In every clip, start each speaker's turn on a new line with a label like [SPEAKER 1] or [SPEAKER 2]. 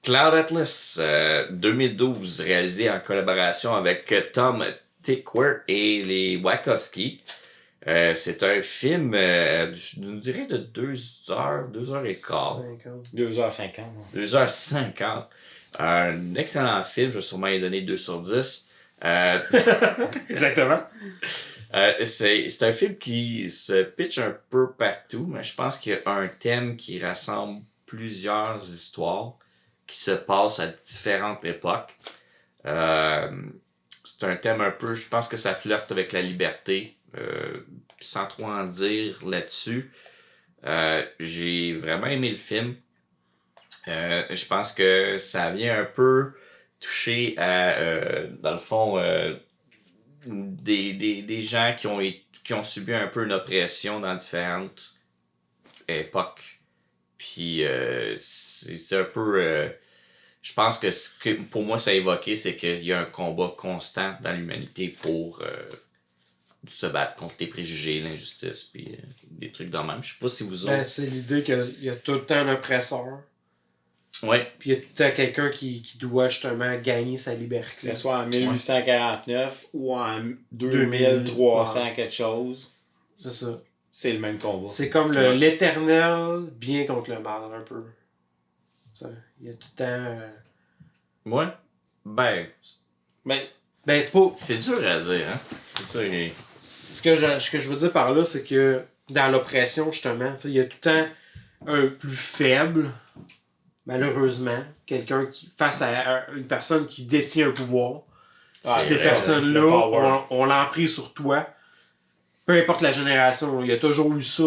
[SPEAKER 1] Cloud Atlas, 2012, réalisé en collaboration avec Tom Tykwer et les Wachowski. C'est un film, je nous dirais de 2h, 2h15.
[SPEAKER 2] 2h50.
[SPEAKER 1] 2h50. Un excellent film, je vais sûrement y donner 2 sur 10.
[SPEAKER 2] Exactement.
[SPEAKER 1] C'est un film qui se pitch un peu partout, mais je pense qu'il y a un thème qui rassemble plusieurs histoires qui se passent à différentes époques. C'est un thème un peu, je pense que ça flirte avec la liberté, sans trop en dire là-dessus. J'ai vraiment aimé le film. Je pense que ça vient un peu toucher à, dans le fond, des gens qui ont subi un peu une oppression dans différentes époques. Puis c'est un peu... je pense que ce que pour moi ça a évoqué, c'est qu'il y a un combat constant dans l'humanité pour se battre contre les préjugés, l'injustice, puis des trucs de même. Je sais pas si vous autres...
[SPEAKER 3] c'est l'idée qu'il y a tout le temps un oppresseur.
[SPEAKER 1] Ouais.
[SPEAKER 3] Puis il y a tout le temps quelqu'un qui doit justement gagner sa liberté.
[SPEAKER 2] Que ce soit en 1849 ou en 2300 quelque chose.
[SPEAKER 3] C'est ça.
[SPEAKER 2] C'est le même combat.
[SPEAKER 3] C'est comme l'éternel bien contre le mal, un peu. Il y a tout le temps...
[SPEAKER 1] Ouais. Ben,
[SPEAKER 3] c'est pas...
[SPEAKER 1] c'est dur à dire, hein. C'est ça.
[SPEAKER 3] Ce que je veux dire par là, c'est que dans l'oppression, justement, il y a tout le temps un plus faible, malheureusement, quelqu'un qui face à une personne qui détient un pouvoir. Ces personnes-là ont l'emprise sur toi. Peu importe la génération, il y a toujours eu ça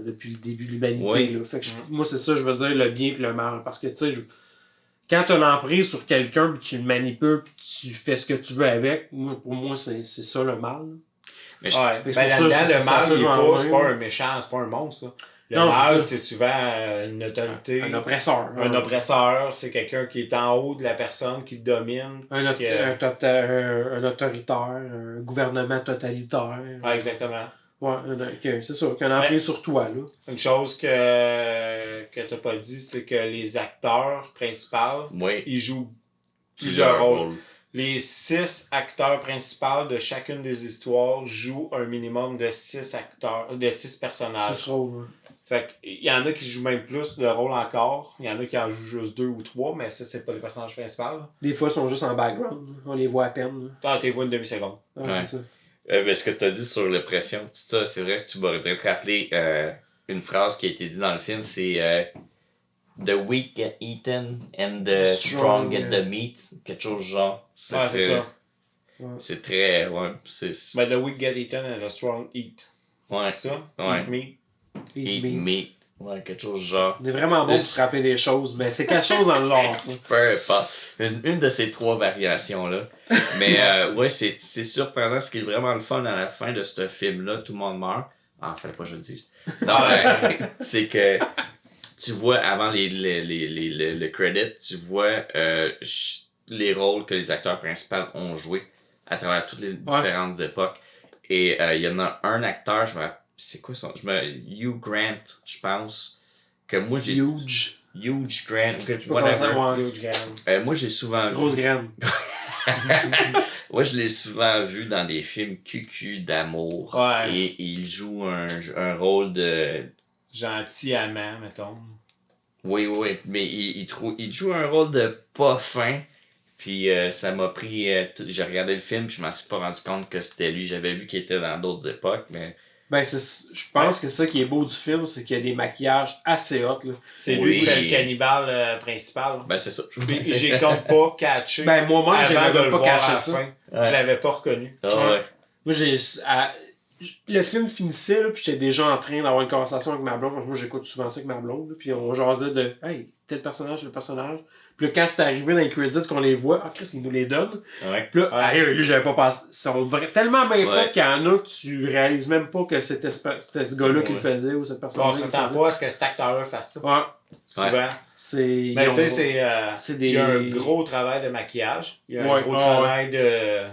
[SPEAKER 3] depuis le début de l'humanité. Là. Fait que moi, c'est ça, je veux dire, le bien et le mal. Parce que, tu sais, quand tu as l'emprise sur quelqu'un, puis tu le manipules, puis tu fais ce que tu veux avec, pour moi, c'est ça le mal.
[SPEAKER 1] Mais
[SPEAKER 2] là-dedans, le mal, c'est pas un méchant, c'est pas un monstre. Là. Le mal, c'est souvent une autorité.
[SPEAKER 3] Un oppresseur.
[SPEAKER 2] Un oppresseur, c'est quelqu'un qui est en haut de la personne qui domine.
[SPEAKER 3] Un autoritaire, un gouvernement totalitaire.
[SPEAKER 2] Exactement.
[SPEAKER 3] Ouais, c'est ça, qu'un emprise sur toi. Là.
[SPEAKER 2] Une chose que t'as pas dit, c'est que les acteurs principaux, ils jouent plusieurs rôles. Les 6 acteurs principaux de chacune des histoires jouent un minimum de 6 personnages.
[SPEAKER 3] 6 rôles.
[SPEAKER 2] Fait qu'il y en a qui jouent même plus de rôles encore. Il y en a qui en jouent juste 2 ou 3, mais ça, c'est pas les personnages principaux.
[SPEAKER 3] Des fois, ils sont juste en background. On les voit à peine.
[SPEAKER 2] Tu les vois une demi-seconde.
[SPEAKER 3] C'est ça.
[SPEAKER 1] Ce que tu as dit sur l'oppression, tout ça, c'est vrai que tu m'aurais peut-être rappelé une phrase qui a été dite dans le film, c'est The weak get eaten and the strong get the meat. Quelque chose genre.
[SPEAKER 2] C'est ça.
[SPEAKER 1] C'est très...
[SPEAKER 2] The weak get eaten and the strong eat.
[SPEAKER 1] Ouais.
[SPEAKER 2] C'est ça?
[SPEAKER 1] Ouais.
[SPEAKER 2] Eat meat.
[SPEAKER 1] Eat meat. Ouais, quelque chose genre.
[SPEAKER 3] On est vraiment bon pour se rappeler des choses, mais c'est quelque chose dans le genre.
[SPEAKER 1] Peu importe. Une de ces 3 variations-là. Mais c'est surprenant. Ce qui est vraiment le fun à la fin de ce film-là, tout le monde meurt. Fallait pas que je le dise. Non, c'est que tu vois avant le credit, tu vois les rôles que les acteurs principaux ont joués à travers toutes les différentes époques. Et il y en a un acteur, c'est quoi son... Hugh Grant, je pense. Que moi, j'ai...
[SPEAKER 3] Huge
[SPEAKER 1] Grant, whatever. Moi, j'ai souvent
[SPEAKER 3] Grosse graine.
[SPEAKER 1] Moi, je l'ai souvent vu dans des films cucu d'amour.
[SPEAKER 2] Ouais.
[SPEAKER 1] Et il joue un rôle de...
[SPEAKER 2] gentil amant, mettons.
[SPEAKER 1] Oui. Mais il joue un rôle de pas fin. Puis ça m'a pris... j'ai regardé le film, je m'en suis pas rendu compte que c'était lui. J'avais vu qu'il était dans d'autres époques, mais...
[SPEAKER 3] je pense que ça qui est beau du film, c'est qu'il y a des maquillages assez hot. Là.
[SPEAKER 2] C'est lui qui fait le cannibale principal.
[SPEAKER 1] C'est ça.
[SPEAKER 2] J'ai comme pas catché.
[SPEAKER 3] Moi-même, j'avais pas catché ça.
[SPEAKER 2] Je l'avais pas reconnu.
[SPEAKER 1] Ouais.
[SPEAKER 3] Moi, le film finissait, là, puis j'étais déjà en train d'avoir une conversation avec ma blonde. Moi, j'écoute souvent ça avec ma blonde. Là, puis on jasait de « Hey, tel personnage. » Puis là, quand c'est arrivé dans les credits qu'on les voit, Chris, il nous les donne.
[SPEAKER 1] Ouais.
[SPEAKER 3] Puis là, lui, j'avais pas pensé. Ils sont tellement bien faits qu'il y en a que tu réalises même pas que c'était ce gars-là qui le faisait ou cette personne-là.
[SPEAKER 2] On s'attend pas à ce que cet acteur-là fasse ça.
[SPEAKER 3] Ouais.
[SPEAKER 2] Souvent.
[SPEAKER 3] Mais
[SPEAKER 2] tu sais, il y a un gros travail de maquillage. Il y a un gros travail de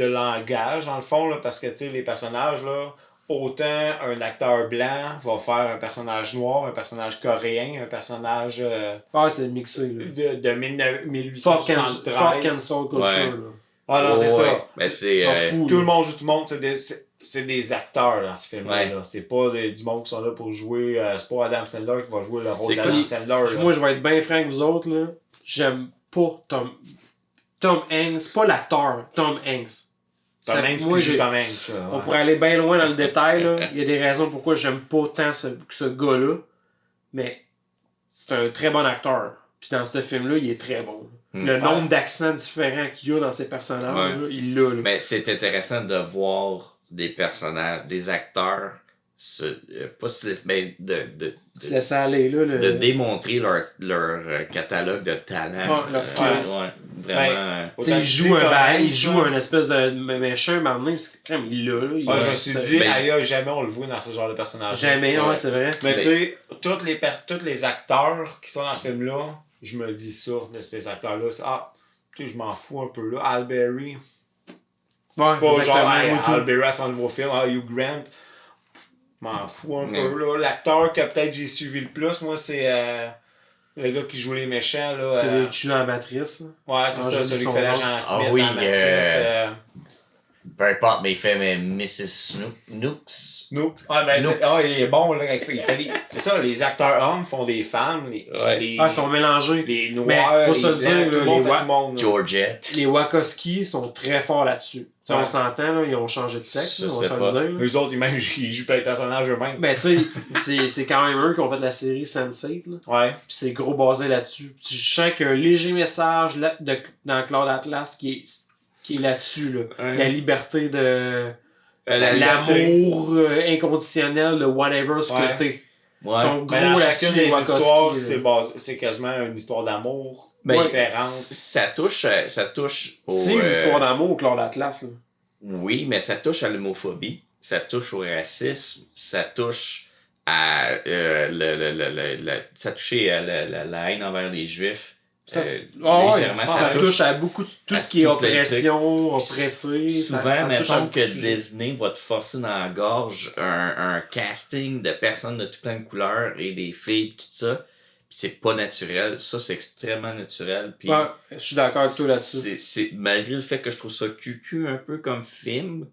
[SPEAKER 2] langage, dans le fond, là, parce que les personnages, là, autant un acteur blanc va faire un personnage noir, un personnage coréen, un personnage
[SPEAKER 3] c'est mixé.
[SPEAKER 2] de 1873.
[SPEAKER 3] Fuck cancel culture.
[SPEAKER 1] Ouais.
[SPEAKER 3] Là.
[SPEAKER 2] Ah non, c'est ça.
[SPEAKER 1] Ben, c'est,
[SPEAKER 3] Ils sont fous,
[SPEAKER 2] Tout
[SPEAKER 3] là.
[SPEAKER 2] le monde joue tout le monde. C'est des acteurs dans ce film-là.
[SPEAKER 1] Ouais.
[SPEAKER 2] Là. C'est pas du monde qui sont là pour jouer. C'est pas Adam Sandler qui va jouer le rôle
[SPEAKER 1] C'est
[SPEAKER 2] d'Adam
[SPEAKER 1] cool.
[SPEAKER 2] Sandler. Là.
[SPEAKER 3] Moi, je vais être bien franc avec vous autres. Là. J'aime pas Tom Hanks. Pas l'acteur, Tom Hanks.
[SPEAKER 2] Tom Hanks
[SPEAKER 3] moi,
[SPEAKER 2] qui joue Tom Hanks. là,
[SPEAKER 3] On
[SPEAKER 2] ouais.
[SPEAKER 3] pourrait aller bien loin dans le détail. Là. Il y a des raisons pourquoi j'aime pas tant ce gars-là. Mais c'est un très bon acteur. Puis dans ce film-là, il est très bon. Le nombre d'accents différents qu'il y a dans ses personnages, là, il l'a.
[SPEAKER 1] Mais c'est intéressant de voir des personnages, des acteurs pas se laisser, mais
[SPEAKER 3] se laisser aller, là.
[SPEAKER 1] de démontrer leur catalogue de talent.
[SPEAKER 3] Leur skills.
[SPEAKER 1] Vraiment.
[SPEAKER 3] Il joue un espèce de méchant, mais en même temps, quand même, il l'a.
[SPEAKER 2] Moi, je me suis dit, jamais on le voit dans ce genre de personnage.
[SPEAKER 3] Jamais, c'est vrai.
[SPEAKER 2] Mais tu sais, tous les acteurs qui sont dans ce film-là, je me dis ça, de ces acteurs-là. Tu sais, je m'en fous un peu là. Al Berry.
[SPEAKER 3] Ouais,
[SPEAKER 2] pas genre, Al Berry à son nouveau film, Hugh Grant. Je m'en fous un peu là. L'acteur que peut-être j'ai suivi le plus, moi, c'est le gars qui joue les méchants. Là,
[SPEAKER 3] celui qui joue dans la matrice.
[SPEAKER 2] Ouais, c'est ça, celui qui fait l'agent Smith
[SPEAKER 1] oui,
[SPEAKER 2] dans la matrice.
[SPEAKER 1] Peu importe, mais il fait Mrs. Snooks.
[SPEAKER 2] Ouais, ben, il est bon, là. C'est ça, les acteurs hommes font des femmes.
[SPEAKER 3] Ils sont mélangés.
[SPEAKER 2] Les noirs,
[SPEAKER 3] mais faut se le dire,
[SPEAKER 2] tout le monde.
[SPEAKER 1] Georgette.
[SPEAKER 3] Les Wachowski sont très forts là-dessus. Ouais. On s'entend, là, ils ont changé de sexe, on va se le dire.
[SPEAKER 2] Eux autres, ils jouent pas les personnages eux-mêmes.
[SPEAKER 3] Ben, tu sais, c'est quand même eux qui ont fait la série Sense8. Là.
[SPEAKER 2] Ouais.
[SPEAKER 3] Puis c'est gros basé là-dessus. Puis je sens qu'il y a un léger message dans Cloud Atlas qui est là-dessus. Là.
[SPEAKER 1] Ouais.
[SPEAKER 3] La liberté de. L'amour inconditionnel de whatever ce que t'es.
[SPEAKER 1] Ouais.
[SPEAKER 3] Ils sont gros
[SPEAKER 2] dans
[SPEAKER 3] là-dessus,
[SPEAKER 2] chacune des
[SPEAKER 3] Wachowski,
[SPEAKER 2] histoires, c'est quasiment une histoire d'amour différente.
[SPEAKER 1] Ça touche au...
[SPEAKER 3] C'est une histoire d'amour, Cloud Atlas. Là.
[SPEAKER 1] Oui, mais ça touche à l'homophobie, ça touche au racisme, ça touche à ça touchait à la haine envers les Juifs.
[SPEAKER 3] Légèrement, ça touche à beaucoup tout ce qui est oppression, oppressé.
[SPEAKER 1] Souvent, mettons que Disney va te forcer dans la gorge un casting de personnes de tout plein de couleurs et des filles, tout ça. Puis c'est pas naturel. Ça, c'est extrêmement naturel. Puis
[SPEAKER 3] je suis d'accord avec toi là-dessus.
[SPEAKER 1] Malgré le fait que je trouve ça cucu un peu comme film,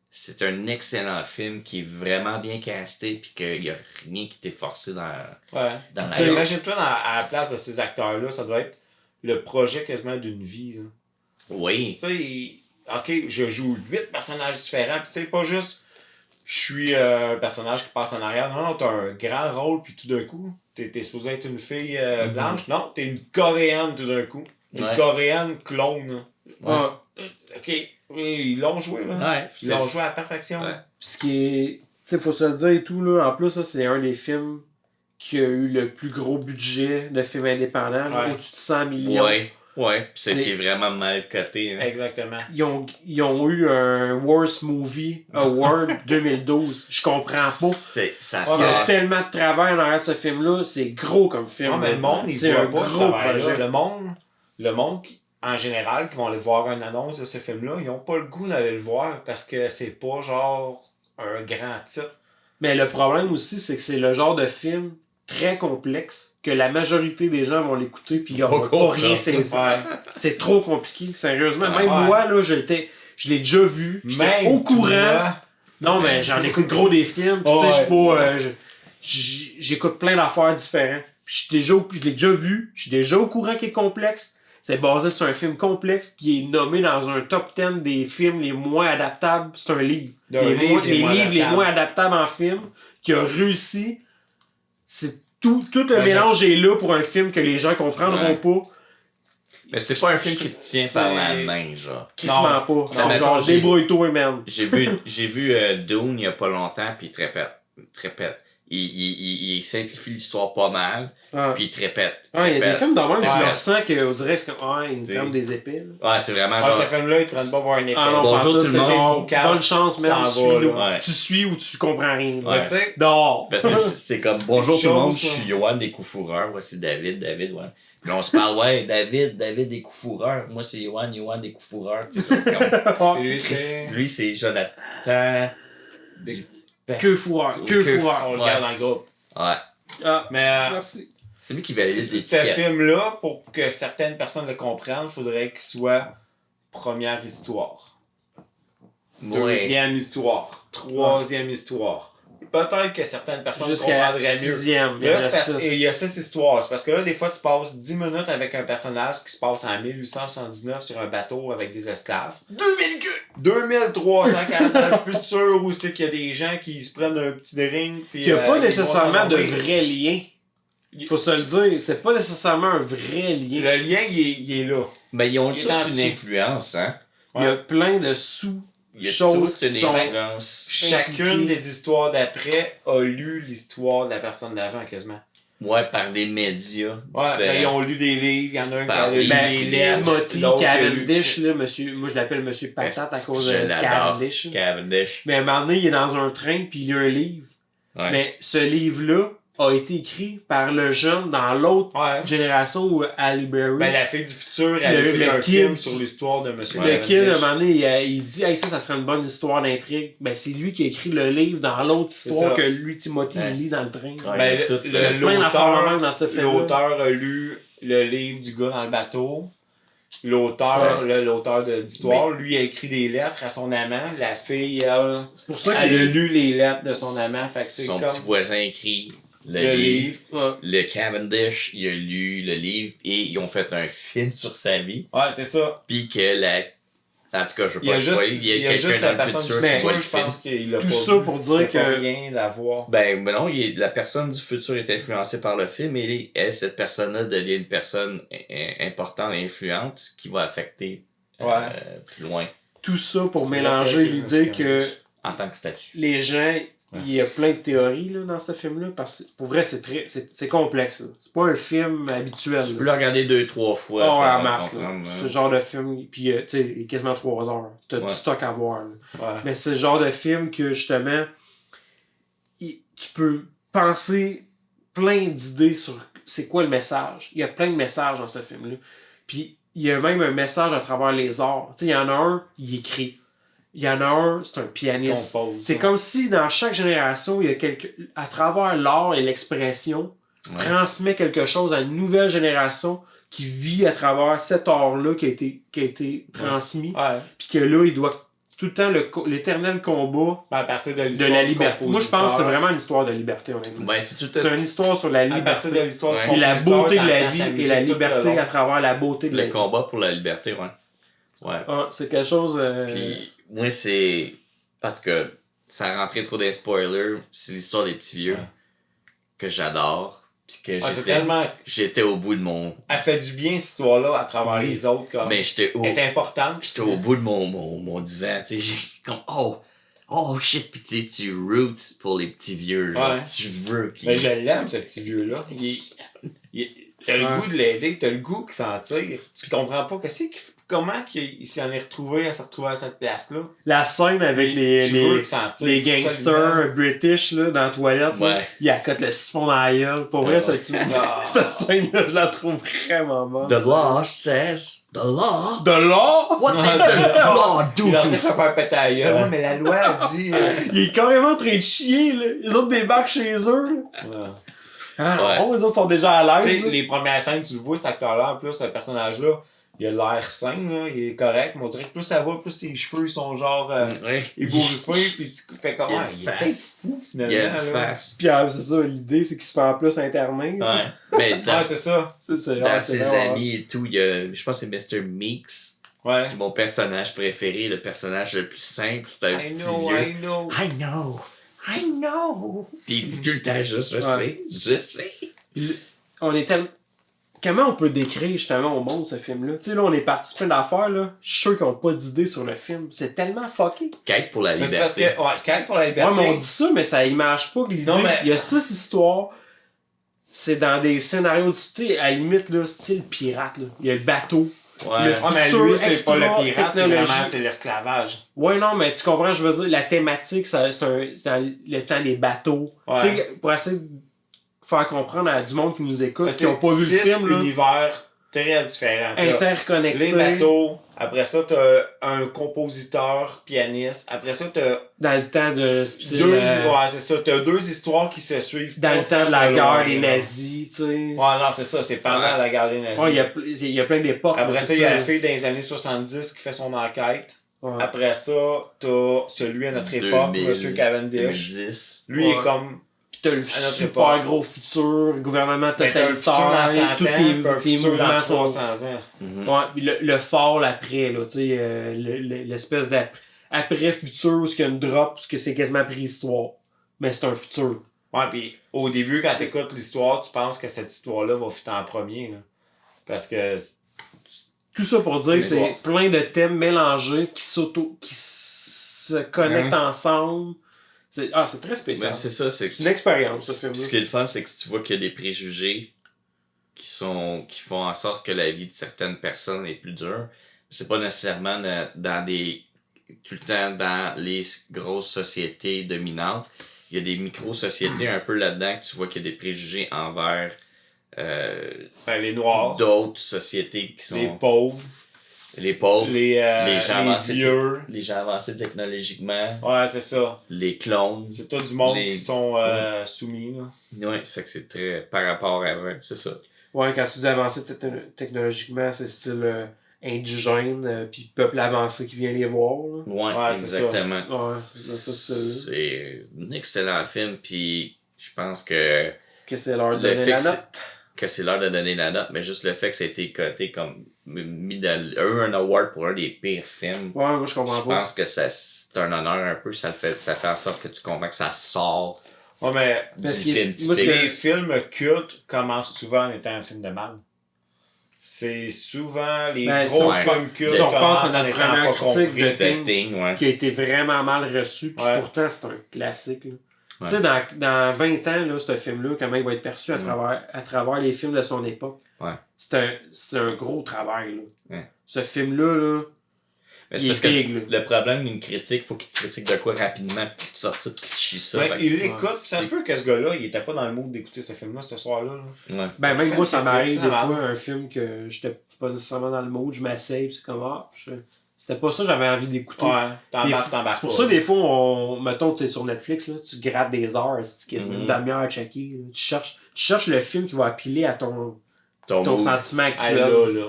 [SPEAKER 1] c'est un excellent film qui est vraiment bien casté puis qu'il n'y a rien qui t'est forcé dans la
[SPEAKER 2] imagine-toi à la place de ces acteurs-là, ça doit être le projet quasiment d'une vie. Là.
[SPEAKER 1] Oui.
[SPEAKER 2] Tu sais, ok, je joue 8 personnages différents, puis tu sais, pas juste je suis un personnage qui passe en arrière. Non, t'as un grand rôle, puis tout d'un coup, t'es supposé être une fille blanche. Non, t'es une coréenne tout d'un coup. Une coréenne clone. Ok, ils l'ont joué, là. Ils l'ont joué à la perfection.
[SPEAKER 3] Ce qui est. Tu sais, faut se le dire et tout, là. En plus, ça, c'est un des films qui a eu le plus gros budget de film indépendant, au-dessus de 100 millions.
[SPEAKER 1] Ouais, c'était vraiment mal coté. Hein.
[SPEAKER 2] Exactement.
[SPEAKER 3] Ils ont eu un Worst Movie Award 2012. Je comprends pas. Il y a tellement de travail dans ce film-là. C'est gros comme film.
[SPEAKER 2] Non, mais le monde,
[SPEAKER 3] c'est un gros projet.
[SPEAKER 2] Le monde, en général, qui vont aller voir une annonce de ce film-là, ils n'ont pas le goût d'aller le voir parce que c'est pas genre un grand titre.
[SPEAKER 3] Mais le problème aussi, c'est que c'est le genre de film très complexe que la majorité des gens vont l'écouter puis ils n'auront pas rien saisi. C'est trop compliqué, sérieusement. Même moi, là, je l'ai déjà vu. J'étais au courant. Non, mais j'en écoute gros des films. Tu sais, je suis pas. J'écoute plein d'affaires différentes. Je l'ai déjà vu. Je suis déjà au courant qu'il est complexe. C'est basé sur un film complexe qui est nommé dans un top 10 des films les moins adaptables. C'est un livre. Les livres les moins adaptables en film qui a réussi. C'est tout le mélange est là pour un film que les gens comprendront pas.
[SPEAKER 1] Mais c'est pas un film qui te tient par la main, genre.
[SPEAKER 3] Quasiment pas. Genre, débrouille-toi, man.
[SPEAKER 1] J'ai vu Dune il y a pas longtemps, puis il te répète. Il simplifie l'histoire pas mal, puis il te répète.
[SPEAKER 3] Il y a des films dans le même, tu le ressens qu'on dirait qu'ils prennent des épées.
[SPEAKER 1] Ouais, c'est vraiment genre.
[SPEAKER 2] Ce film-là, ils prennent pas voir une épée.
[SPEAKER 1] Bonjour tout le monde.
[SPEAKER 3] Bonne chance, man. Tu suis ou tu comprends rien. Dehors.
[SPEAKER 1] C'est comme bonjour tout le monde, je suis Yoann des coups fourreurs. Voici David, ouais. Puis on se parle, David des coups fourreurs. Moi, c'est Yoann des coups fourreurs. Lui, c'est Jonathan
[SPEAKER 3] Que foire.
[SPEAKER 2] On le garde dans le groupe.
[SPEAKER 1] Ouais.
[SPEAKER 3] Ah,
[SPEAKER 2] mais
[SPEAKER 3] merci.
[SPEAKER 1] C'est lui qui valide l'étiquette.
[SPEAKER 2] Ce film-là, pour que certaines personnes le comprennent, il faudrait qu'il soit première histoire. Deuxième histoire. Troisième histoire. Peut-être que certaines personnes comprendraient mieux.
[SPEAKER 3] Sixième.
[SPEAKER 2] Il y a 6 histoires. C'est parce que là, des fois, tu passes 10 minutes avec un personnage qui se passe en 1879 sur un bateau avec des esclaves. 2340 dans le futur où c'est qu'il y a des gens qui se prennent un petit drink.
[SPEAKER 3] Il n'y a pas nécessairement de vrai lien. Faut se le dire, c'est pas nécessairement un vrai lien.
[SPEAKER 2] Le lien, il est là.
[SPEAKER 1] Mais ils ont toute une influence, hein.
[SPEAKER 3] Il y a plein de choses qui sont...
[SPEAKER 2] Chacune des histoires d'après a lu l'histoire de la personne d'avant, quasiment.
[SPEAKER 1] Ouais, par des médias.
[SPEAKER 2] Ouais, ils ont lu des livres, il y en a un qui
[SPEAKER 1] a
[SPEAKER 2] lu
[SPEAKER 1] des
[SPEAKER 3] lettres. Timothy Cavendish, là, monsieur, moi je l'appelle Monsieur Patate à cause de Cavendish.
[SPEAKER 1] Cavendish.
[SPEAKER 3] Mais à un moment donné, il est dans un train puis il y a un livre. Ouais. Mais ce livre-là a été écrit par le jeune dans l'autre génération où Ali Berry.
[SPEAKER 2] Ben, la fille du futur, elle a écrit un film sur l'histoire de Monsieur
[SPEAKER 3] Le kid, à un moment donné, il dit hey, ça serait une bonne histoire d'intrigue. Ben, c'est lui qui a écrit le livre dans l'autre histoire que lui, Timothy, lit dans le train.
[SPEAKER 2] Ben, l'auteur a lu le livre du gars dans le bateau. L'auteur d'histoire, lui a écrit des lettres à son amant. La fille, elle a lu les lettres de son amant. Fait que c'est
[SPEAKER 1] son
[SPEAKER 2] comme...
[SPEAKER 1] petit voisin écrit le livre. Le Cavendish, il a lu le livre et ils ont fait un film sur sa vie.
[SPEAKER 2] Ouais, c'est ça.
[SPEAKER 1] Puis que en tout cas, je veux pas spoiler, il y a quelqu'un dans le futur qui voit le film.
[SPEAKER 2] Je pense qu'il a
[SPEAKER 3] tout ça pour dire que
[SPEAKER 2] rien à voir.
[SPEAKER 1] Ben non, la personne du futur est influencée par le film et cette personne-là devient une personne importante et influente qui va affecter plus loin.
[SPEAKER 3] Tout ça pour mélanger l'idée que
[SPEAKER 1] en tant que statut.
[SPEAKER 3] Les gens, il y a plein de théories là, dans ce film-là parce que pour vrai c'est complexe. Là. C'est pas un film habituel.
[SPEAKER 1] Tu peux le regarder 2-3 fois.
[SPEAKER 3] Oh, en masse. Ce genre de film, puis tu sais, il est quasiment 3 heures. T'as du stock à voir. Mais c'est le genre de film que justement, tu peux penser plein d'idées sur c'est quoi le message. Il y a plein de messages dans ce film-là. Puis il y a même un message à travers les arts. Tu sais, il y en a un, il écrit. Il y en a un, c'est un pianiste. C'est comme si dans chaque génération, il y a à travers l'art et l'expression, transmet quelque chose à une nouvelle génération qui vit à travers cet art-là qui a été transmis. Puis que là, il doit tout le temps l'éternel combat
[SPEAKER 2] à partir de
[SPEAKER 3] la liberté. Moi, je pense que c'est vraiment une histoire de liberté, honnêtement. C'est une histoire sur la liberté.
[SPEAKER 2] À partir de l'histoire
[SPEAKER 3] et la beauté de la vie et la liberté à travers la beauté de la vie.
[SPEAKER 1] Le combat pour la liberté,
[SPEAKER 3] c'est quelque chose...
[SPEAKER 1] Puis, moi, c'est... Parce que, sans rentrer trop des spoilers, c'est l'histoire des petits vieux que j'adore. Puis que j'étais au bout de mon...
[SPEAKER 2] Elle fait du bien, cette histoire-là, à travers les autres. Comme...
[SPEAKER 1] Mais
[SPEAKER 2] elle est importante.
[SPEAKER 1] J'étais au bout de mon divan, tu sais, j'ai comme... Oh shit, pis tu root pour les petits vieux, genre, tu veux.
[SPEAKER 2] Mais je l'aime, ce petit vieux-là. T'as le goût de l'aider, t'as le goût qu'il s'en tire. Tu comprends pas comment il s'en est retrouvé à se retrouver à cette place-là.
[SPEAKER 3] La scène avec les gangsters british là, dans la toilette, là, ils accotent le siphon dans la gueule. Pour vrai, cette scène-là, je la trouve vraiment bonne.
[SPEAKER 1] The law says... The law?
[SPEAKER 3] The law?
[SPEAKER 1] What did the law do
[SPEAKER 2] to... Il a fait faire péter la gueule. Mais la loi a dit...
[SPEAKER 3] Il est carrément en train de chier, là. Les autres débarquent chez eux, là. Les autres sont déjà à l'aise.
[SPEAKER 2] Tu sais, les premières scènes, tu le vois, cet acteur-là, en plus, ce personnage-là, il a l'air sain, là, il est correct, mais on dirait que plus ça va, plus ses cheveux ils sont genre ébouriffés, puis tu fais comme il est peut-être fou finalement.
[SPEAKER 1] Il a une face.
[SPEAKER 3] Puis c'est ça, l'idée c'est qu'il se fait en plus interner.
[SPEAKER 1] Mais
[SPEAKER 2] c'est ça.
[SPEAKER 1] Dans ses amis et tout, il y a, je pense que c'est Mr. Meeks. C'est mon personnage préféré, le personnage le plus simple, c'est un petit vieux. I know. Puis il dit tout le temps juste, je sais.
[SPEAKER 3] Puis, on est tellement... Comment on peut décrire justement au monde ce film-là? Tu sais, là, on est parti plein d'affaires, là. Je suis sûr qu'ils n'ont pas d'idée sur le film. C'est tellement fucké.
[SPEAKER 1] Quête pour la liberté.
[SPEAKER 2] Parce que, quête pour la liberté.
[SPEAKER 3] Ouais, mais on dit ça, mais ça image pas que l'idée. Il y a 6 histoires. C'est dans des scénarios, tu sais, à la limite, là, style pirate, là. Il y a le bateau.
[SPEAKER 2] Le futur, mais lui, c'est pas le pirate, c'est l'esclavage.
[SPEAKER 3] Ouais, non, mais tu comprends, je veux dire, la thématique, c'est dans le temps des bateaux. Tu sais, pour essayer de faire comprendre à du monde qui nous écoute, qui n'ont pas vu le film.
[SPEAKER 2] Univers très différents.
[SPEAKER 3] Interconnectés.
[SPEAKER 2] Les bateaux, après ça, t'as un compositeur, pianiste. Après ça, t'as.
[SPEAKER 3] Dans le temps de style.
[SPEAKER 2] Ouais, c'est ça. T'as deux histoires qui se suivent.
[SPEAKER 3] Dans le temps de la guerre des nazis, tu sais.
[SPEAKER 2] Ouais, non, c'est ça. C'est pendant la guerre des nazis.
[SPEAKER 3] Ouais, il y a plein d'époques.
[SPEAKER 2] Après ça, il y a la fille dans les années 70 qui fait son enquête.
[SPEAKER 3] Ouais.
[SPEAKER 2] Après ça, t'as celui à notre époque, M. Cavendish.
[SPEAKER 1] 2010.
[SPEAKER 2] Lui, est comme.
[SPEAKER 3] T'as le super gros futur, le gouvernement totalitaire, tous tes mouvements sont...
[SPEAKER 2] 300 ans.
[SPEAKER 3] Ouais, puis le fall après, là, tu sais, l'espèce d'après-futur où il y a une drop, parce que c'est quasiment préhistoire. Mais c'est un futur.
[SPEAKER 2] Ouais, puis au début, quand tu écoutes l'histoire, tu penses que cette histoire-là va fitter en premier, là. Parce que...
[SPEAKER 3] Tout ça pour dire que c'est plein de thèmes mélangés qui se connectent ensemble. C'est très spécial.
[SPEAKER 1] Ben, c'est ça, c'est
[SPEAKER 3] une expérience.
[SPEAKER 1] Ce qui est le fun, c'est que tu vois qu'il y a des préjugés qui font en sorte que la vie de certaines personnes est plus dure. C'est pas nécessairement tout le temps dans les grosses sociétés dominantes. Il y a des micro-sociétés un peu là-dedans que tu vois qu'il y a des préjugés envers
[SPEAKER 2] les Noirs,
[SPEAKER 1] d'autres sociétés qui sont...
[SPEAKER 2] Les pauvres,
[SPEAKER 1] les gens
[SPEAKER 2] vieux,
[SPEAKER 1] les gens avancés technologiquement.
[SPEAKER 2] Ouais, c'est ça.
[SPEAKER 1] Les clones.
[SPEAKER 2] C'est tout du monde qui sont soumis. Là.
[SPEAKER 1] Ouais, ça fait que c'est très par rapport à eux, c'est ça.
[SPEAKER 3] Ouais, quand tu dis avancé technologiquement, c'est style indigène, puis peuple avancé qui vient les voir. Là.
[SPEAKER 1] Ouais, exactement.
[SPEAKER 3] Ouais,
[SPEAKER 1] c'est un excellent film, puis je pense que
[SPEAKER 3] c'est l'heure de donner la note.
[SPEAKER 1] Que c'est l'heure de donner la note, mais juste le fait que ça a été coté comme un award pour un des pires films.
[SPEAKER 3] Ouais, moi je comprends pas.
[SPEAKER 1] Je pense que c'est un honneur un peu, ça fait en sorte que tu comprends que ça sort.
[SPEAKER 2] Ouais, mais les films cultes commencent souvent en étant un film de mal. C'est souvent les gros films cultes.
[SPEAKER 3] Si on repense à notre première critique
[SPEAKER 1] de Thing,
[SPEAKER 3] qui a été vraiment mal reçu, puis pourtant c'est un classique. Là. Ouais. Tu sais, dans 20 ans, là, ce film-là, comment il va être perçu à travers les films de son époque.
[SPEAKER 1] Ouais.
[SPEAKER 3] C'est un gros travail. Là.
[SPEAKER 1] Ouais.
[SPEAKER 3] Ce film-là,
[SPEAKER 1] il est big. Le problème d'une critique, il faut qu'il critique de quoi rapidement, puis tu sors tout, puis tu chies ça.
[SPEAKER 2] Ben, il l'écoute, ça se peut que ce gars-là, il était pas dans le mood d'écouter ce film-là ce soir-là.
[SPEAKER 3] Ouais. Ben, même moi, ça m'arrive des fois, un film que j'étais pas nécessairement dans le mood, je m'asseye, c'est comme c'était pas ça que j'avais envie d'écouter.
[SPEAKER 2] Ouais, t'embarques.
[SPEAKER 3] C'est pour ça, des fois, mettons, tu es sur Netflix, là, tu grattes des heures, c'est une demi-heure à checker. Là. Tu cherches le film qui va appeler à ton sentiment actuel.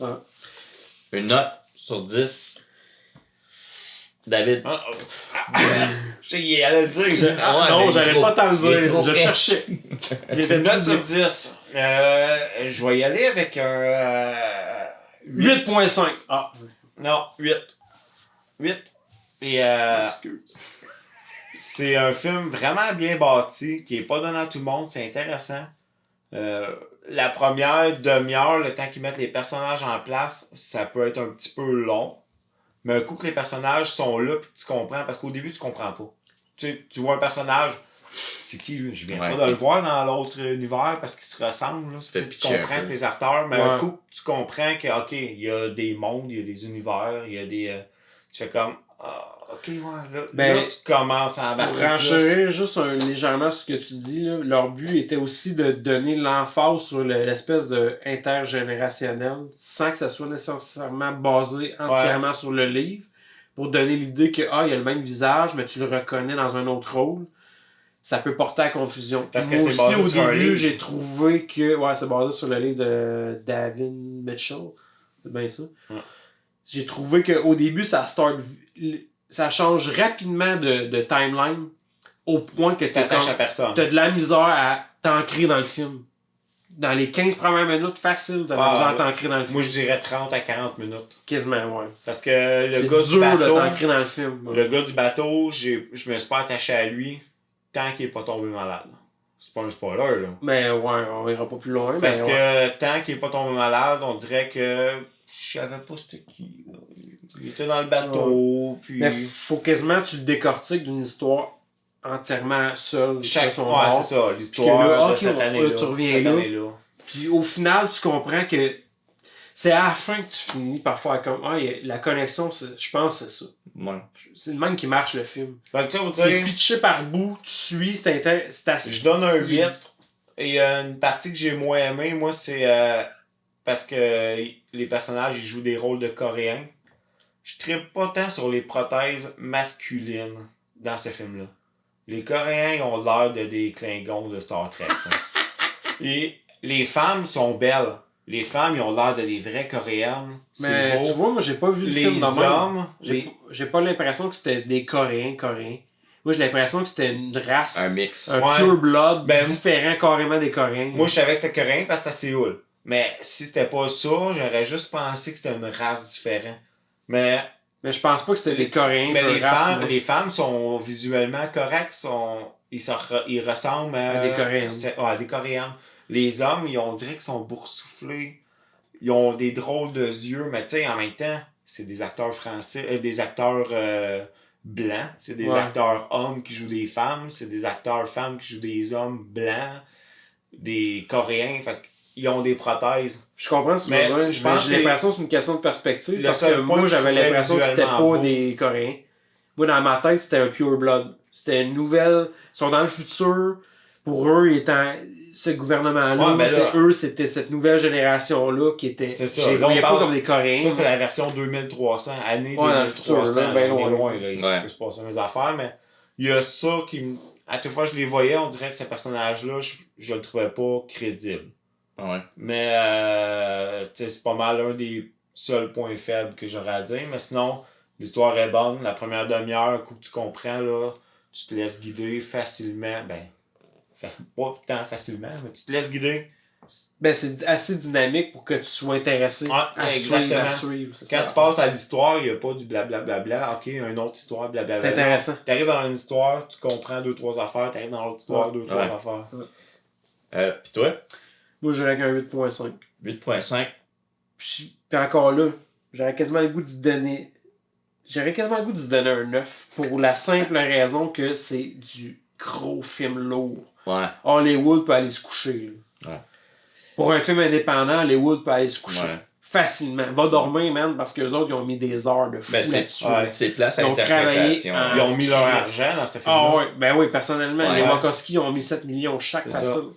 [SPEAKER 2] Ouais.
[SPEAKER 1] Une note sur 10. David.
[SPEAKER 2] Je sais, il allait le dire.
[SPEAKER 3] Non, j'allais pas t'en le dire. Je cherchais.
[SPEAKER 2] Une note sur 10. Je vais y aller avec un
[SPEAKER 3] 8.5. Ah.
[SPEAKER 2] Non, 8. 8. Et c'est un film vraiment bien bâti, qui est pas donné à tout le monde, c'est intéressant. La première demi-heure, le temps qu'ils mettent les personnages en place, ça peut être un petit peu long. Mais un coup que les personnages sont là, puis tu comprends, parce qu'au début, tu comprends pas. Tu vois un personnage, c'est qui lui? Je viens pas de le voir dans l'autre univers parce qu'ils se ressemblent. Là. Tu comprends que les acteurs, mais un coup tu comprends que, ok, il y a des mondes, il y a des univers, il y a des. Tu fais comme, ok, là, tu commences à embarquer.
[SPEAKER 3] Pour renchérir juste légèrement ce que tu dis, là, leur but était aussi de donner l'emphase sur l'espèce de intergénérationnel sans que ça soit nécessairement basé entièrement sur le livre, pour donner l'idée que il y a le même visage, mais tu le reconnais dans un autre rôle. Ça peut porter à confusion.
[SPEAKER 2] Parce que c'est basé
[SPEAKER 3] au
[SPEAKER 2] sur
[SPEAKER 3] début, j'ai trouvé que c'est basé sur le livre de David Mitchell. C'est bien ça. Ouais. J'ai trouvé qu'au début, ça change rapidement de timeline au point que tu
[SPEAKER 2] t'attaches à personne.
[SPEAKER 3] T'as de la misère à t'ancrer dans le film. Dans les 15 premières minutes, facile, t'as de la misère à t'ancrer dans le film.
[SPEAKER 2] Moi, je dirais 30 à 40 minutes.
[SPEAKER 3] Quasiment, ouais.
[SPEAKER 2] Parce que le gars du bateau... de t'ancrer dans le film. Ouais. Le gars du bateau, je me suis pas attaché à lui tant qu'il est pas tombé malade. C'est pas un spoiler, là.
[SPEAKER 3] Mais ouais, on ira pas plus loin.
[SPEAKER 2] Parce que tant qu'il est pas tombé malade, on dirait que... Je savais pas c'était qui. Là. Il était dans le bateau, puis...
[SPEAKER 3] Mais faut quasiment que tu le décortiques d'une histoire entièrement seule.
[SPEAKER 2] C'est ça, l'histoire de cette année-là.
[SPEAKER 3] Tu reviens là. Puis au final, tu comprends que c'est à la fin que tu finis parfois comme la connexion, je pense que c'est ça.
[SPEAKER 1] Ouais.
[SPEAKER 3] C'est le même qui marche le film.
[SPEAKER 2] C'est
[SPEAKER 3] pitché par bout, tu suis, c'est assez...
[SPEAKER 2] Je donne un 8. Et une partie que j'ai moins aimée, moi, c'est... parce que les personnages ils jouent des rôles de Coréens. Je trippe pas tant sur les prothèses masculines dans ce film-là. Les Coréens ils ont l'air de des Klingons de Star Trek. Et les femmes sont belles. Les femmes, ils ont l'air de des vraies Coréennes.
[SPEAKER 3] Mais
[SPEAKER 2] beau.
[SPEAKER 3] tu vois, moi, j'ai pas vu le
[SPEAKER 2] Les
[SPEAKER 3] film de même.
[SPEAKER 2] hommes,
[SPEAKER 3] J'ai pas l'impression que c'était des Coréens. Moi, j'ai l'impression que c'était une race.
[SPEAKER 1] Un mix.
[SPEAKER 3] Un pure blood différent carrément des Coréens.
[SPEAKER 2] Moi, je savais que c'était coréen parce que c'était à Séoul. Mais si c'était pas ça, j'aurais juste pensé que c'était une race différente. Mais
[SPEAKER 3] je pense pas que c'était des Coréens.
[SPEAKER 2] Mais les femmes sont visuellement correctes. Ils ressemblent à
[SPEAKER 3] des Coréennes.
[SPEAKER 2] À des Coréennes. Les hommes, on dirait qu'ils sont boursouflés. Ils ont des drôles de yeux. Mais tu sais, en même temps, c'est des acteurs français, des acteurs blancs. C'est des acteurs hommes qui jouent des femmes. C'est des acteurs femmes qui jouent des hommes blancs. Des Coréens. Fait ils ont des prothèses.
[SPEAKER 3] Je comprends ce que tu veux dire. J'ai l'impression que c'est une question de perspective. Parce que moi, j'avais l'impression que c'était pas des Coréens. Moi, dans ma tête, c'était un pure blood. C'était une nouvelle. Ils sont dans le futur. Pour eux, étant ce gouvernement-là, c'était cette nouvelle génération-là qui était.
[SPEAKER 2] C'est ça.
[SPEAKER 3] Je les voyais pas comme des Coréens.
[SPEAKER 2] Ça, c'est la version 2300, année 2300.
[SPEAKER 3] Bien loin.
[SPEAKER 2] Il peut se passer mes affaires, mais il y a ça qui à toute fois que je les voyais, on dirait que ce personnage-là, je le trouvais pas crédible.
[SPEAKER 1] Ouais.
[SPEAKER 2] Mais c'est pas mal un des seuls points faibles que j'aurais à dire. Mais sinon, l'histoire est bonne. La première demi-heure, un coup que tu comprends, là, tu te laisses guider facilement. Pas tant facilement, mais tu te laisses guider.
[SPEAKER 3] C'est assez dynamique pour que tu sois intéressé à suivre.
[SPEAKER 2] Quand tu passes à l'histoire, il n'y a pas du blablabla. Ok, une autre histoire, blablabla.
[SPEAKER 3] C'est intéressant.
[SPEAKER 2] Tu arrives dans une histoire, tu comprends 2-3 affaires. Tu arrives dans l'autre histoire, 2-3 affaires.
[SPEAKER 1] Pis toi?
[SPEAKER 3] Moi, je dirais qu'un 8.5.
[SPEAKER 1] 8.5.
[SPEAKER 3] Puis encore là, j'aurais quasiment le goût d'y donner. Un 9 pour la simple raison que c'est du gros film lourd.
[SPEAKER 1] Ouais.
[SPEAKER 3] Hollywood peut aller se coucher.
[SPEAKER 1] Ouais.
[SPEAKER 3] Pour un film indépendant, Hollywood peut aller se coucher.
[SPEAKER 1] Ouais.
[SPEAKER 3] Facilement. Va dormir, man, parce qu'eux autres, ils ont mis des heures de fou là-dessus.
[SPEAKER 1] C'est place à l'interprétation.
[SPEAKER 2] Ils ont mis leur argent dans ce film-là.
[SPEAKER 3] Oui, personnellement. Les Wachowski ont mis 7 millions chaque facile.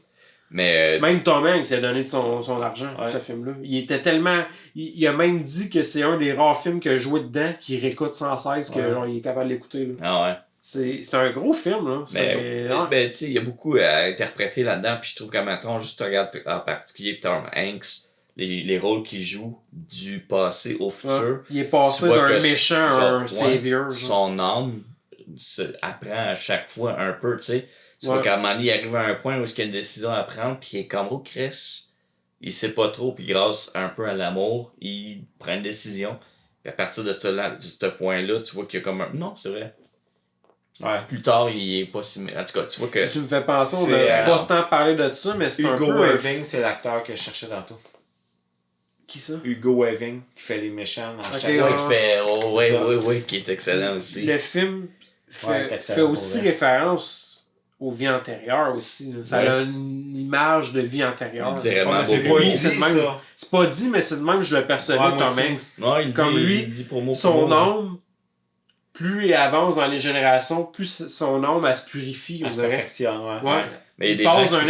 [SPEAKER 1] Mais
[SPEAKER 3] même Tom Hanks a donné de son argent pour ce film-là. Il était tellement... Il a même dit que c'est un des rares films qu'il a joué dedans qu'il réécoute sans cesse, qu'il est capable de l'écouter. Là.
[SPEAKER 1] Ah ouais.
[SPEAKER 3] C'est un gros film, là.
[SPEAKER 1] Mais tu sais, il y a beaucoup à interpréter là-dedans, puis je trouve qu'à maintenant, juste regarde en particulier Tom Hanks, les rôles qu'il joue du passé au futur.
[SPEAKER 3] Il est passé d'un méchant à un savior.
[SPEAKER 1] Son âme apprend à chaque fois un peu, tu sais. Tu vois qu'à un moment donné, il arrive à un point où il y a une décision à prendre, puis il est comme, oh Chris, il sait pas trop, puis grâce un peu à l'amour, il prend une décision. Puis à partir de ce point-là, tu vois qu'il y a comme un... Non, c'est vrai.
[SPEAKER 2] Ouais.
[SPEAKER 1] Plus tard, il est pas si... En tout cas, tu vois que...
[SPEAKER 3] Tu me fais penser, on n'a pas tant parlé de ça, mais c'est un peu...
[SPEAKER 2] Hugo Weaving, c'est l'acteur que je cherchais tantôt.
[SPEAKER 3] Qui ça?
[SPEAKER 2] Hugo Weaving, qui fait les méchants dans chaque...
[SPEAKER 1] qui est excellent aussi.
[SPEAKER 3] Le film fait aussi référence aux vies antérieures aussi. Là. Ça a une image de vie antérieure. C'est pas dit, mais c'est de même que je le percevais, Tom Hanks. Comme lui, son âme, plus il avance dans les générations, plus son âme, elle se purifie.
[SPEAKER 2] Elle se perfectionne,
[SPEAKER 3] Mais il passe d'un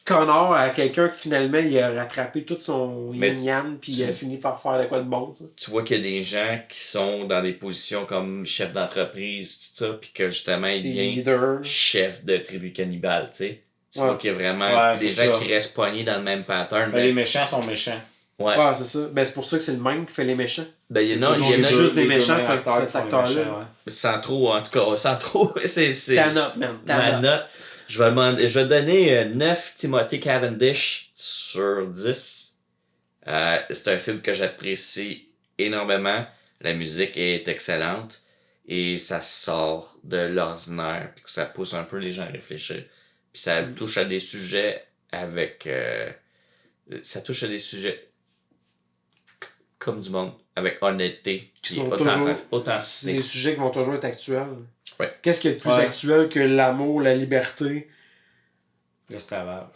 [SPEAKER 3] connard à quelqu'un qui finalement il a rattrapé tout son yin-yang puis il a fini par faire de quoi de bon. T'sais.
[SPEAKER 1] Tu vois qu'il y a des gens qui sont dans des positions comme chef d'entreprise tout ça, puis que justement il devient chef de tribu cannibale, tu sais. Tu vois qu'il y a vraiment des gens qui restent poignés dans le même pattern.
[SPEAKER 2] Les méchants sont méchants.
[SPEAKER 3] Ouais, c'est ça. C'est pour ça que c'est le même qui fait les méchants.
[SPEAKER 1] Il y en a
[SPEAKER 3] juste des méchants cet acteur-là.
[SPEAKER 1] Sans trop, en tout cas, c'est
[SPEAKER 3] ta note, man.
[SPEAKER 1] Ma note. Je vais donner 9 Timothy Cavendish sur 10. C'est un film que j'apprécie énormément. La musique est excellente. Et ça sort de l'ordinaire. Puis que ça pousse un peu les gens à réfléchir. Puis ça touche à des sujets avec... ça touche à des sujets comme du monde. Avec honnêteté. Puis authenticité.
[SPEAKER 3] C'est des sujets qui vont toujours être actuels.
[SPEAKER 1] Ouais.
[SPEAKER 3] Qu'est-ce qui est le plus actuel que l'amour, la liberté?
[SPEAKER 2] L'esclavage.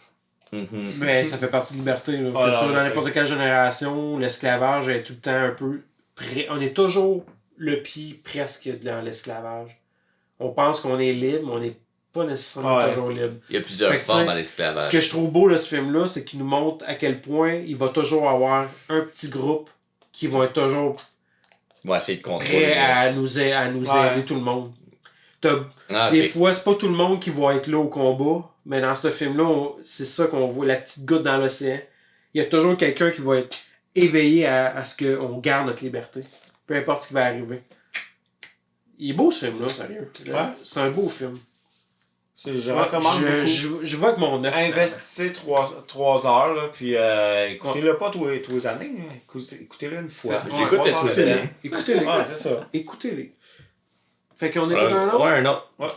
[SPEAKER 3] Mais ça fait partie de liberté. Là. Dans n'importe quelle génération, l'esclavage est tout le temps un peu... On est toujours le pied presque dans l'esclavage. On pense qu'on est libre, mais on est pas nécessairement toujours libre.
[SPEAKER 1] Il y a plusieurs formes à l'esclavage.
[SPEAKER 3] Ce que je trouve beau de ce film-là, c'est qu'il nous montre à quel point il va toujours avoir un petit groupe qui va être toujours
[SPEAKER 1] essayer de contrôler
[SPEAKER 3] prêt à nous aider tout le monde. Des fois, c'est pas tout le monde qui va être là au combat, mais dans ce film-là, c'est ça qu'on voit, la petite goutte dans l'océan. Il y a toujours quelqu'un qui va être éveillé à ce qu'on garde notre liberté. Peu importe ce qui va arriver. Il est beau ce film-là, sérieux. C'est un beau film.
[SPEAKER 2] Je recommande beaucoup.
[SPEAKER 3] Je vois que mon œuf.
[SPEAKER 2] Investissez 3 heures, là, puis écoutez-le pas tous les années. Écoutez-le une fois.
[SPEAKER 1] Écoutez-le tous les années.
[SPEAKER 3] Écoutez-les.
[SPEAKER 2] C'est ça.
[SPEAKER 3] Écoutez-les. Fait qu'on écoute un autre?
[SPEAKER 1] Ouais, un autre.
[SPEAKER 2] Ouais.